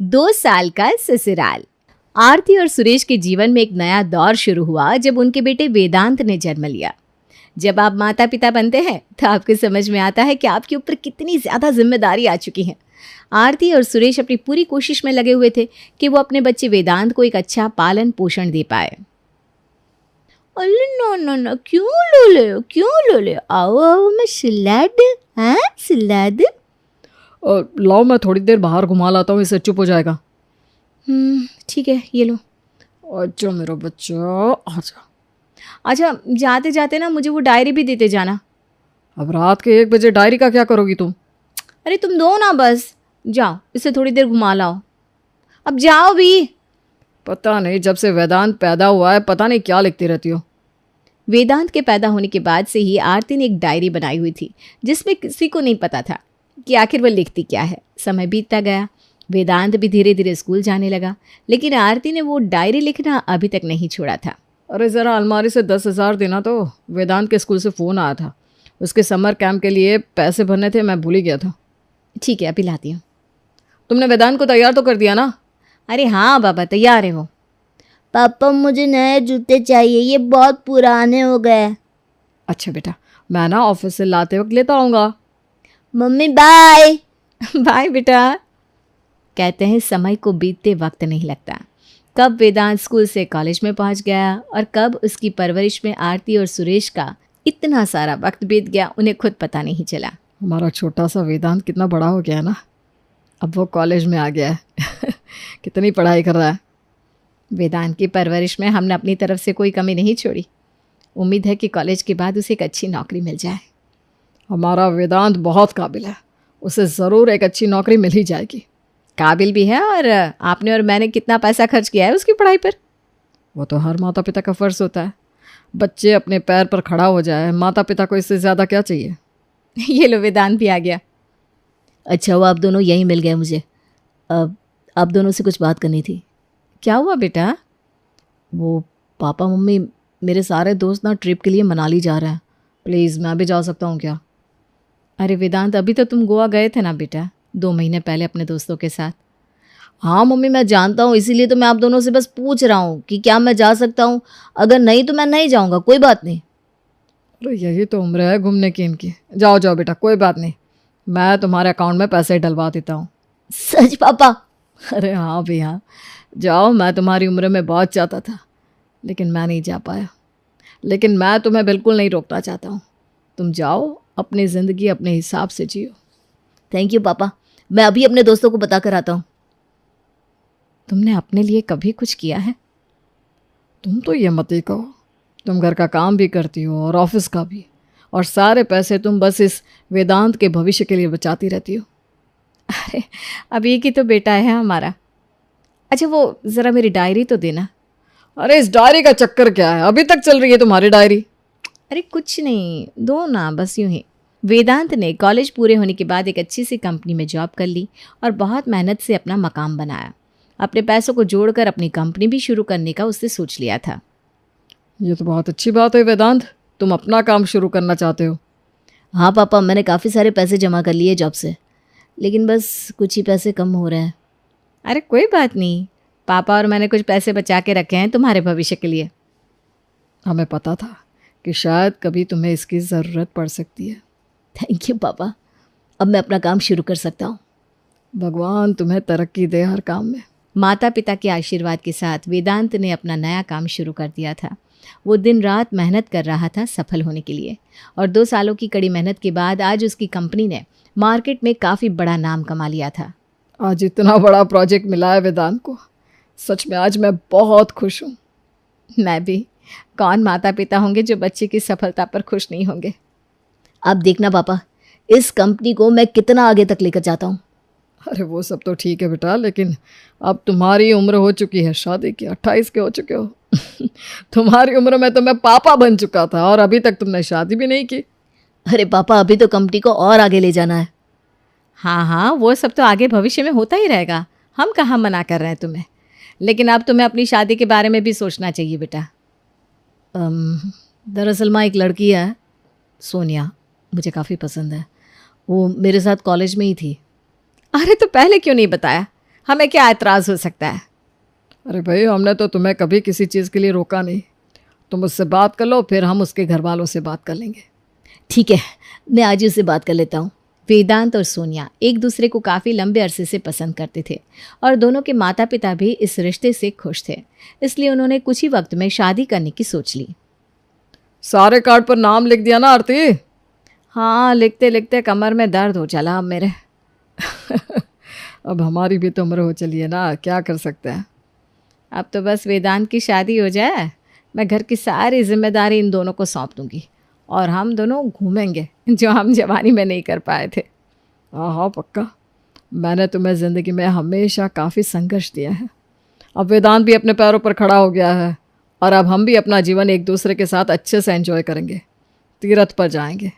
2 साल का ससुराल। आरती और सुरेश के जीवन में एक नया दौर शुरू हुआ जब उनके बेटे वेदांत ने जन्म लिया। जब आप माता पिता बनते हैं तो आपको समझ में आता है कि आपके ऊपर कितनी ज़्यादा जिम्मेदारी आ चुकी है। आरती और सुरेश अपनी पूरी कोशिश में लगे हुए थे कि वो अपने बच्चे वेदांत को एक अच्छा पालन पोषण दे पाए। अरे नो नो नो, क्यों लो ले, आओ आओ, मैं सलाद, हाँ सलाद। लाओ मैं थोड़ी देर बाहर घुमा लाता हूँ, इससे चुप हो जाएगा। ठीक है, ये लो। अच्छा मेरा बच्चा, आजा। अच्छा, जाते जाते ना मुझे वो डायरी भी देते जाना। अब रात के 1 बजे डायरी का क्या करोगी तुम? अरे तुम दो ना, बस जाओ, इसे थोड़ी देर घुमा लाओ। अब जाओ भी। पता नहीं जब से वेदांत पैदा हुआ है पता नहीं क्या लिखती रहती हो। वेदांत के पैदा होने के बाद से ही आरती ने एक डायरी बनाई हुई थी जिसमें किसी को नहीं पता था कि आखिर वह लिखती क्या है। समय बीतता गया, वेदांत भी धीरे धीरे स्कूल जाने लगा, लेकिन आरती ने वो डायरी लिखना अभी तक नहीं छोड़ा था। अरे ज़रा अलमारी से 10,000 देना। तो वेदांत के स्कूल से फ़ोन आया था, उसके समर कैंप के लिए पैसे भरने थे, मैं भूल ही गया था। ठीक है, अभी लाती हूँ। तुमने वेदांत को तैयार तो कर दिया ना? अरे हाँ बाबा, तैयार है वो। पापा मुझे नए जूते चाहिए, ये बहुत पुराने हो गए। अच्छा बेटा, मैं ना ऑफिस से लाते वक्त लेता आऊँगा। Mummy bye. बाय बेटा। कहते हैं समय को बीतते वक्त नहीं लगता। कब वेदांत स्कूल से कॉलेज में पहुंच गया और कब उसकी परवरिश में आरती और सुरेश का इतना सारा वक्त बीत गया, उन्हें खुद पता नहीं चला। हमारा छोटा सा वेदांत कितना बड़ा हो गया है ना, अब वो कॉलेज में आ गया है। कितनी पढ़ाई कर रहा है। वेदांत की परवरिश में हमने अपनी तरफ से कोई कमी नहीं छोड़ी। उम्मीद है कि कॉलेज के बाद उसे एक अच्छी नौकरी मिल जाए। हमारा वेदांत बहुत काबिल है, उसे ज़रूर एक अच्छी नौकरी मिल ही जाएगी। काबिल भी है, और आपने और मैंने कितना पैसा खर्च किया है उसकी पढ़ाई पर। वो तो हर माता पिता का फ़र्ज़ होता है, बच्चे अपने पैर पर खड़ा हो जाए, माता पिता को इससे ज़्यादा क्या चाहिए। ये लो, वेदांत भी आ गया। अच्छा हुआ आप दोनों यहीं मिल गए मुझे। अब आप दोनों से कुछ बात करनी थी। क्या हुआ बेटा? वो पापा मम्मी, मेरे सारे दोस्त ना ट्रिप के लिए मनाली जा रहे हैं, प्लीज़ मैं भी जा सकता हूँ क्या? अरे वेदांत, अभी तो तुम गोवा गए थे ना बेटा, 2 महीने पहले अपने दोस्तों के साथ। हाँ मम्मी मैं जानता हूँ, इसीलिए तो मैं आप दोनों से बस पूछ रहा हूँ कि क्या मैं जा सकता हूँ। अगर नहीं तो मैं नहीं जाऊँगा, कोई बात नहीं। अरे यही तो उम्र है घूमने की इनकी। जाओ जाओ बेटा, कोई बात नहीं, मैं तुम्हारे अकाउंट में पैसे डलवा देता हूँ। सच पापा? अरे हाँ भैया, जाओ। मैं तुम्हारी उम्र में बहुत चाहता था, लेकिन मैं नहीं जा पाया। लेकिन मैं तुम्हें बिल्कुल नहीं रोकना चाहता हूँ। तुम जाओ, अपनी ज़िंदगी अपने हिसाब से जियो। थैंक यू पापा, मैं अभी अपने दोस्तों को बता कर आता हूँ। तुमने अपने लिए कभी कुछ किया है? तुम तो ये मत ही कहो, तुम घर का काम भी करती हो और ऑफिस का भी, और सारे पैसे तुम बस इस वेदांत के भविष्य के लिए बचाती रहती हो। अरे अब एक ही तो बेटा है हमारा। अच्छा वो ज़रा मेरी डायरी तो देना। अरे इस डायरी का चक्कर क्या है, अभी तक चल रही है तुम्हारी डायरी? अरे कुछ नहीं, दो ना, बस यूं ही। वेदांत ने कॉलेज पूरे होने के बाद एक अच्छी सी कंपनी में जॉब कर ली और बहुत मेहनत से अपना मकाम बनाया। अपने पैसों को जोड़कर अपनी कंपनी भी शुरू करने का उसने सोच लिया था। ये तो बहुत अच्छी बात है वेदांत, तुम अपना काम शुरू करना चाहते हो। हाँ पापा, मैंने काफ़ी सारे पैसे जमा कर लिए जॉब से, लेकिन बस कुछ ही पैसे कम हो रहे हैं। अरे कोई बात नहीं, पापा और मैंने कुछ पैसे बचा के रखे हैं तुम्हारे भविष्य के लिए। हमें पता था कि शायद कभी तुम्हें इसकी ज़रूरत पड़ सकती है। थैंक यू पापा, अब मैं अपना काम शुरू कर सकता हूँ। भगवान तुम्हें तरक्की दे हर काम में। माता पिता के आशीर्वाद के साथ वेदांत ने अपना नया काम शुरू कर दिया था। वो दिन रात मेहनत कर रहा था सफल होने के लिए, और 2 सालों की कड़ी मेहनत के बाद आज उसकी कंपनी ने मार्केट में काफ़ी बड़ा नाम कमा लिया था। आज इतना बड़ा प्रोजेक्ट मिला है वेदांत को, सच में आज मैं बहुत खुश हूँ। मैं भी। कौन माता पिता होंगे जो बच्चे की सफलता पर खुश नहीं होंगे। आप देखना पापा, इस कंपनी को मैं कितना आगे तक लेकर जाता हूँ। अरे वो सब तो ठीक है बेटा, लेकिन अब तुम्हारी उम्र हो चुकी है शादी की, 28 के हो चुके हो। तुम्हारी उम्र में तो मैं पापा बन चुका था और अभी तक तुमने शादी भी नहीं की। अरे पापा, अभी तो कंपनी को और आगे ले जाना है। हाँ हाँ, वो सब तो आगे भविष्य में होता ही रहेगा, हम कहाँ मना कर रहे हैं तुम्हें। लेकिन अब तुम्हें अपनी शादी के बारे में भी सोचना चाहिए बेटा। दरअसल माँ, एक लड़की है सोनिया, मुझे काफ़ी पसंद है। वो मेरे साथ कॉलेज में ही थी। अरे तो पहले क्यों नहीं बताया? हमें क्या एतराज़ हो सकता है? अरे भाई, हमने तो तुम्हें कभी किसी चीज़ के लिए रोका नहीं। तुम उससे बात कर लो, फिर हम उसके घर वालों से बात कर लेंगे। ठीक है, मैं आज ही उससे बात कर लेता हूँ। वेदांत और सोनिया एक दूसरे को काफ़ी लंबे अरसे से पसंद करते थे और दोनों के माता पिता भी इस रिश्ते से खुश थे। इसलिए उन्होंने कुछ ही वक्त में शादी करने की सोच ली। सारे कार्ड पर नाम लिख दिया ना आरती? हाँ, लिखते लिखते कमर में दर्द हो चला अब मेरे। अब हमारी भी तो उम्र हो चली है ना, क्या कर सकते हैं। अब तो बस वेदांत की शादी हो जाए, मैं घर की सारी जिम्मेदारी इन दोनों को सौंप दूंगी और हम दोनों घूमेंगे, जो हम जवानी में नहीं कर पाए थे। हाँ हाँ पक्का। मैंने तुम्हें ज़िंदगी में हमेशा काफ़ी संघर्ष दिया है। अब वेदांत भी अपने पैरों पर खड़ा हो गया है और अब हम भी अपना जीवन एक दूसरे के साथ अच्छे से एंजॉय करेंगे। तीरथ पर जाएंगे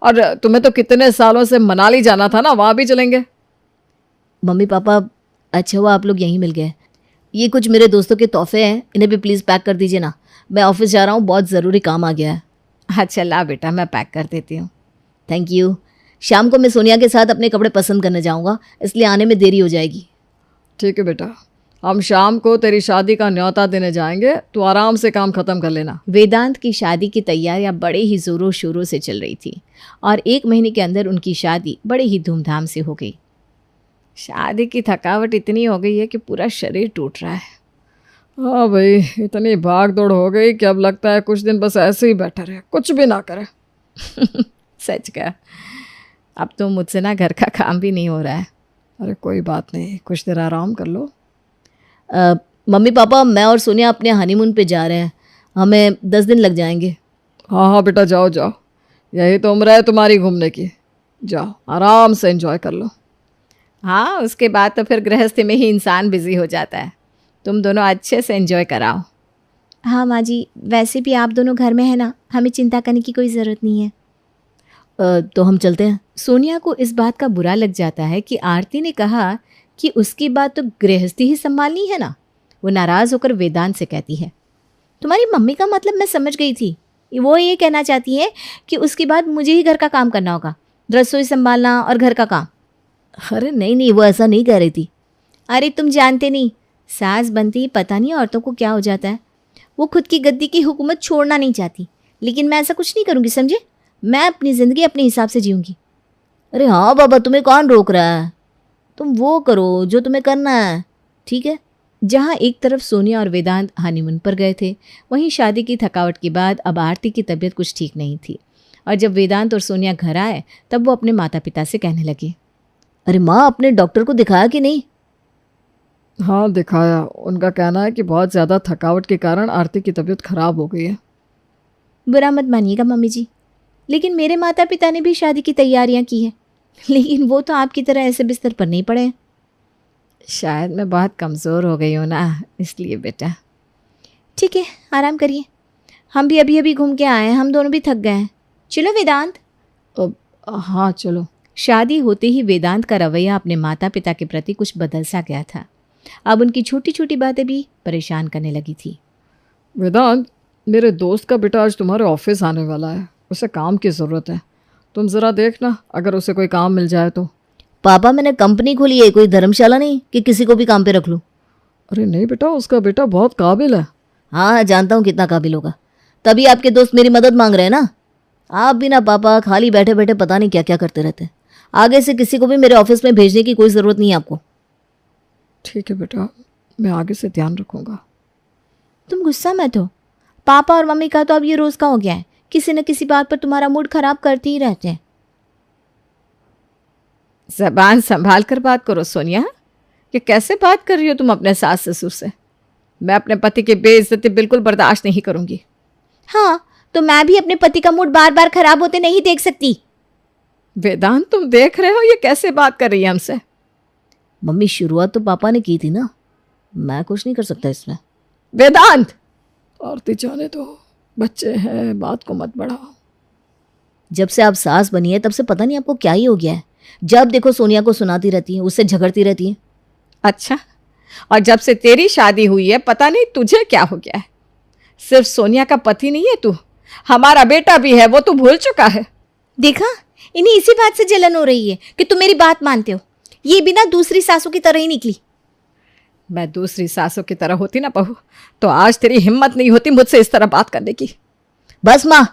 और तुम्हें तो कितने सालों से मनाली जाना था ना, वहाँ भी चलेंगे। मम्मी पापा, अच्छा हुआ आप लोग यहीं मिल गए। ये कुछ मेरे दोस्तों के तोहफे हैं, इन्हें भी प्लीज़ पैक कर दीजिए ना। मैं ऑफिस जा रहा हूँ, बहुत ज़रूरी काम आ गया है। अच्छा ला बेटा, मैं पैक कर देती हूँ। Thank you. शाम को मैं सोनिया के साथ अपने कपड़े पसंद करने जाऊँगा, इसलिए आने में देरी हो जाएगी। ठीक है बेटा, हम शाम को तेरी शादी का न्योता देने जाएंगे, तो आराम से काम ख़त्म कर लेना। वेदांत की शादी की तैयारियां बड़े ही ज़ोरों शोरों से चल रही थी और 1 महीने के अंदर उनकी शादी बड़े ही धूमधाम से हो गई। शादी की थकावट इतनी हो गई है कि पूरा शरीर टूट रहा है। हाँ भाई, इतनी भाग दौड़ हो गई कि अब लगता है कुछ दिन बस ऐसे ही बैठा रहे, कुछ भी ना करे। सच का, अब तो मुझसे ना घर का काम भी नहीं हो रहा है। अरे कोई बात नहीं, कुछ देर आराम कर लो। मम्मी पापा, मैं और सोनिया अपने हनीमून पे जा रहे हैं, हमें 10 दिन लग जाएंगे। हाँ हाँ बेटा, जाओ जाओ, यही तो उम्र है तुम्हारी घूमने की। जाओ आराम से एंजॉय कर लो। हाँ, उसके बाद तो फिर गृहस्थी में ही इंसान बिजी हो जाता है। तुम दोनों अच्छे से एंजॉय कराओ। हाँ माँ जी, वैसे भी आप दोनों घर में है ना, हमें चिंता करने की कोई ज़रूरत नहीं है। तो हम चलते हैं। सोनिया को इस बात का बुरा लग जाता है कि आरती ने कहा कि उसकी बात तो गृहस्थी ही संभालनी है ना। वो नाराज़ होकर वेदांत से कहती है, तुम्हारी मम्मी का मतलब मैं समझ गई थी। वो ये कहना चाहती है कि उसके बाद मुझे ही घर का काम करना होगा, रसोई संभालना और घर का काम। अरे नहीं नहीं, वो ऐसा नहीं कह रही थी। अरे तुम जानते नहीं, सास बनती पता नहीं औरतों को क्या हो जाता है। वो खुद की गद्दी की हुकूमत छोड़ना नहीं चाहती, लेकिन मैं ऐसा कुछ नहीं करूँगी, समझे। मैं अपनी ज़िंदगी अपने हिसाब से जीऊँगी। अरे हाँ बाबा, तुम्हें कौन रोक रहा है, तुम वो करो जो तुम्हें करना है, ठीक है। जहाँ एक तरफ सोनिया और वेदांत हनीमून पर गए थे, वहीं शादी की थकावट के बाद अब आरती की तबीयत कुछ ठीक नहीं थी और जब वेदांत और सोनिया घर आए तब वो अपने माता पिता से कहने लगे, अरे माँ, अपने डॉक्टर को दिखाया कि नहीं? हाँ दिखाया, उनका कहना है कि बहुत ज़्यादा थकावट के कारण आरती की तबीयत खराब हो गई है। बुरा मत मानिएगा मम्मी जी, लेकिन मेरे माता पिता ने भी शादी की तैयारियां की हैं, लेकिन वो तो आपकी तरह ऐसे बिस्तर पर नहीं पड़े हैं। शायद मैं बहुत कमज़ोर हो गई हूँ ना, इसलिए बेटा। ठीक है, आराम करिए, हम भी अभी अभी घूम के आए हैं, हम दोनों भी थक गए हैं। चलो वेदांत। हाँ चलो। शादी होते ही वेदांत का रवैया अपने माता पिता के प्रति कुछ बदल सा गया था। अब उनकी छोटी छोटी बातें भी परेशान करने लगी थी। वेदांत, मेरे दोस्त का बेटा आज तुम्हारे ऑफिस आने वाला है, उसे काम की ज़रूरत है, तुम ज़रा देखना अगर उसे कोई काम मिल जाए तो। पापा, मैंने कंपनी खोली है, कोई धर्मशाला नहीं कि किसी को भी काम पे रख लूँ। अरे नहीं बेटा, उसका बेटा बहुत काबिल है। हाँ जानता हूँ कितना काबिल होगा, तभी आपके दोस्त मेरी मदद मांग रहे हैं ना। आप भी ना पापा, खाली बैठे बैठे पता नहीं क्या क्या करते रहते हैं। आगे से किसी को भी मेरे ऑफिस में भेजने की कोई ज़रूरत नहीं है आपको। ठीक है बेटा, मैं आगे से ध्यान रखूँगा। तुम गुस्सा मत हो, पापा और मम्मी का तो अब ये रोज़ का हो गया है, किसी न किसी बात पर तुम्हारा मूड खराब करते ही रहते हैं। ज़बान संभाल कर बात करो सोनिया, कि कैसे बात कर रही हो तुम अपने सास ससुर से। मैं अपने पति की बेइज्जती बिल्कुल बर्दाश्त नहीं करूँगी। हाँ, तो मैं भी अपने पति का मूड बार बार खराब होते नहीं देख सकती। वेदांत, तुम देख रहे हो ये कैसे बात कर रही है हमसे। मम्मी, शुरुआत तो पापा ने की थी ना, मैं कुछ नहीं कर सकता इसमें। वेदांत, आरती जाने दो, बच्चे हैं, बात को मत बढ़ाओ। जब से आप सास बनी है तब से पता नहीं आपको क्या ही हो गया है। जब देखो सोनिया को सुनाती रहती है, उससे झगड़ती रहती है। अच्छा, और जब से तेरी शादी हुई है पता नहीं तुझे क्या हो गया है। सिर्फ सोनिया का पति नहीं है तू, हमारा बेटा भी है, वो तू भूल चुका है। देखा, इन्हें इसी बात से जलन हो रही है कि तुम मेरी बात मानते हो। ये भी ना दूसरी सासू की तरह ही निकली। मैं दूसरी सासों की तरह होती ना बहू, तो आज तेरी हिम्मत नहीं होती मुझसे इस तरह बात करने की। बस माँ,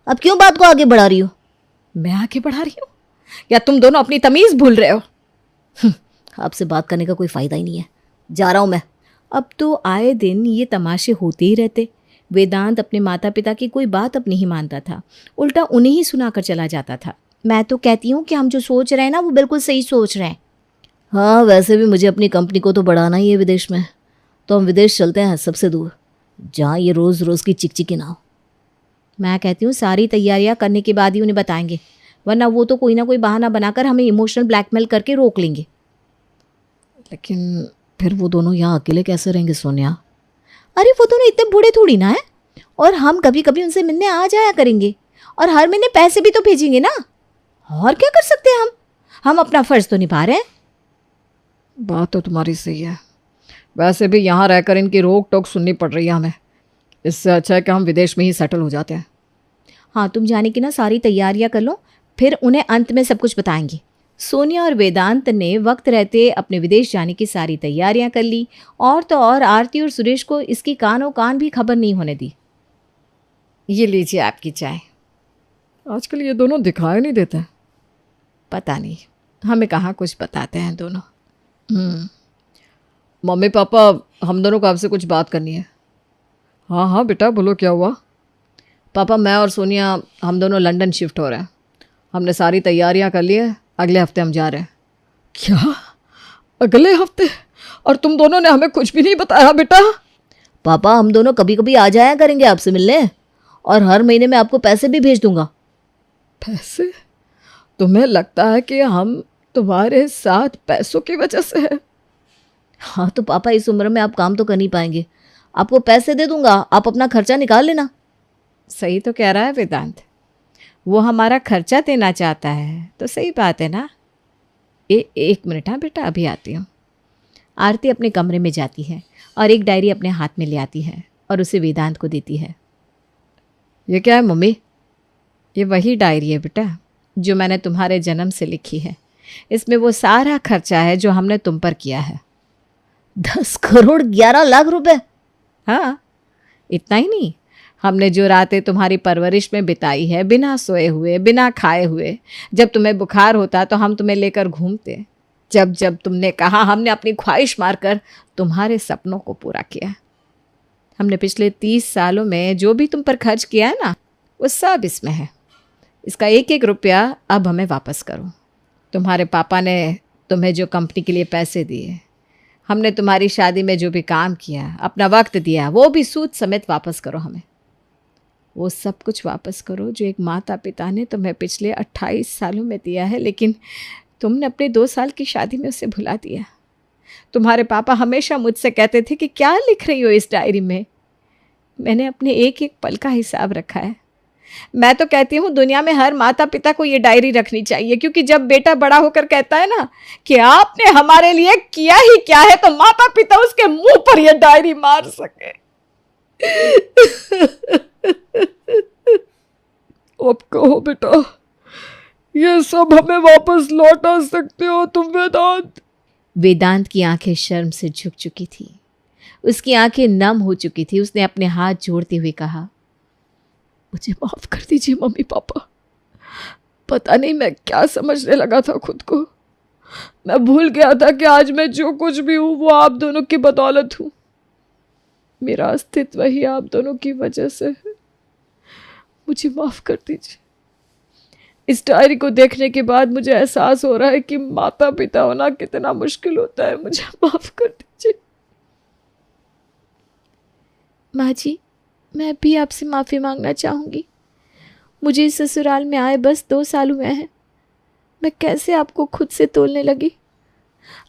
अब क्यों बात को आगे बढ़ा रही हो? मैं आगे बढ़ा रही हूँ या तुम दोनों अपनी तमीज भूल रहे हो? आपसे बात करने का कोई फायदा ही नहीं है, जा रहा हूँ मैं। अब तो आए दिन ये तमाशे होते ही रहते। वेदांत अपने माता पिता की कोई बात अब नहीं मानता था, उल्टा उन्हें ही सुनाकर चला जाता था। मैं तो कहती हूँ कि हम जो सोच रहे हैं ना वो बिल्कुल सही सोच रहे हैं। हाँ, वैसे भी मुझे अपनी कंपनी को तो बढ़ाना ही है विदेश में, तो हम विदेश चलते हैं, सबसे दूर, जहाँ ये रोज़ रोज़ की चिकचिकी ना हो। मैं कहती हूँ सारी तैयारियां करने के बाद ही उन्हें बताएंगे, वरना वो तो कोई ना कोई बहाना बनाकर हमें इमोशनल ब्लैकमेल करके रोक लेंगे। लेकिन फिर वो दोनों यहाँ अकेले कैसे रहेंगे सोनिया? अरे वो दोनों इतने बूढ़े थोड़ी ना है, और हम कभी कभी उनसे मिलने आ जाया करेंगे, और हर महीने पैसे भी तो भेजेंगे ना। और क्या कर सकते हैं हम अपना फर्ज तो निभा रहे हैं। बात तो तुम्हारी सही है, वैसे भी यहाँ रहकर इनकी रोक टोक सुननी पड़ रही है हमें। इससे अच्छा है कि हम विदेश में ही सेटल हो जाते हैं। हाँ, तुम जाने की ना सारी तैयारियां कर लो, फिर उन्हें अंत में सब कुछ बताएंगे। सोनिया और वेदांत ने वक्त रहते अपने विदेश जाने की सारी तैयारियां कर ली, और तो और आरती और सुरेश को इसकी कानों कान भी खबर नहीं होने दी। ये लीजिए आपकी चाय। आजकल ये दोनों दिखाई नहीं देते। पता नहीं हमें कहाँ कुछ बताते हैं दोनों। मम्मी पापा, हम दोनों को आपसे कुछ बात करनी है। हाँ हाँ बेटा, बोलो क्या हुआ? पापा, मैं और सोनिया हम दोनों लंदन शिफ्ट हो रहे हैं। हमने सारी तैयारियां कर ली है, अगले हफ्ते हम जा रहे हैं। क्या? अगले हफ्ते? और तुम दोनों ने हमें कुछ भी नहीं बताया बेटा? पापा, हम दोनों कभी कभी आ जाया करेंगे आपसे मिलने, और हर महीने मैं आपको पैसे भी भेज दूंगा। पैसे? तुम्हें लगता है कि हम तुम्हारे साथ पैसों की वजह से है? हाँ तो पापा, इस उम्र में आप काम तो कर नहीं पाएंगे, आपको पैसे दे दूंगा, आप अपना खर्चा निकाल लेना। सही तो कह रहा है वेदांत, वो हमारा खर्चा देना चाहता है तो सही बात है ना। एक मिनट, हाँ बेटा, अभी आती हूँ। आरती अपने कमरे में जाती है और एक डायरी अपने हाथ में ले आती है और उसे वेदांत को देती है। ये क्या है मम्मी? ये वही डायरी है बेटा जो मैंने तुम्हारे जन्म से लिखी है। इसमें वो सारा खर्चा है जो हमने तुम पर किया है। 10 करोड़ 11 लाख रुपए? हाँ, इतना ही नहीं, हमने जो रातें तुम्हारी परवरिश में बिताई है, बिना सोए हुए, बिना खाए हुए। जब तुम्हें बुखार होता तो हम तुम्हें लेकर घूमते, जब जब तुमने कहा हमने अपनी ख्वाहिश मारकर तुम्हारे सपनों को पूरा किया। हमने पिछले 30 सालों में जो भी तुम पर खर्च किया है ना, वो सब इसमें है। इसका एक एक रुपया अब हमें वापस करो। तुम्हारे पापा ने तुम्हें जो कंपनी के लिए पैसे दिए, हमने तुम्हारी शादी में जो भी काम किया, अपना वक्त दिया, वो भी सूद समेत वापस करो हमें। वो सब कुछ वापस करो जो एक माता पिता ने तुम्हें पिछले 28 सालों में दिया है, लेकिन तुमने अपने 2 साल की शादी में उसे भुला दिया। तुम्हारे पापा हमेशा मुझसे कहते थे कि क्या लिख रही हो इस डायरी में। मैंने अपने एक एक पल का हिसाब रखा है। मैं तो कहती हूँ दुनिया में हर माता पिता को ये डायरी रखनी चाहिए, क्योंकि जब बेटा बड़ा होकर कहता है ना कि आपने हमारे लिए किया ही क्या है, तो माता पिता उसके मुंह पर ये डायरी मार सके। अब कहो बेटा, ये सब हमें वापस लौटा सकते हो तुम वेदांत? वेदांत की आंखें शर्म से झुक चुकी थी, उसकी आंखें नम हो चुकी थी। उसने अपने हाथ जोड़ते हुए कहा, मुझे माफ कर दीजिए मम्मी पापा, पता नहीं मैं क्या समझने लगा था खुद को। मैं भूल गया था कि आज मैं जो कुछ भी हूँ वो आप दोनों की बदौलत हूँ। मेरा अस्तित्व ही आप दोनों की वजह से है। मुझे माफ कर दीजिए। इस डायरी को देखने के बाद मुझे एहसास हो रहा है कि माता पिता होना कितना मुश्किल होता है। मुझे माफ कर दीजिए। माँ जी, मैं भी आपसे माफ़ी मांगना चाहूँगी। मुझे इस ससुराल में आए बस 2 साल हुए हैं। मैं कैसे आपको खुद से तोलने लगी।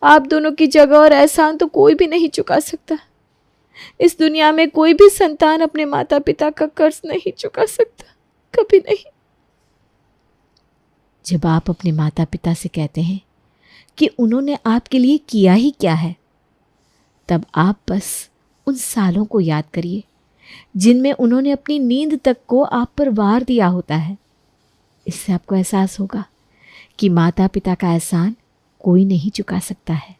आप दोनों की जगह और एहसान तो कोई भी नहीं चुका सकता। इस दुनिया में कोई भी संतान अपने माता पिता का कर्ज नहीं चुका सकता, कभी नहीं। जब आप अपने माता पिता से कहते हैं कि उन्होंने आपके लिए किया ही क्या है, तब आप बस उन सालों को याद करिए जिनमें उन्होंने अपनी नींद तक को आप पर वार दिया होता है। इससे आपको एहसास होगा कि माता पिता का एहसान कोई नहीं चुका सकता है।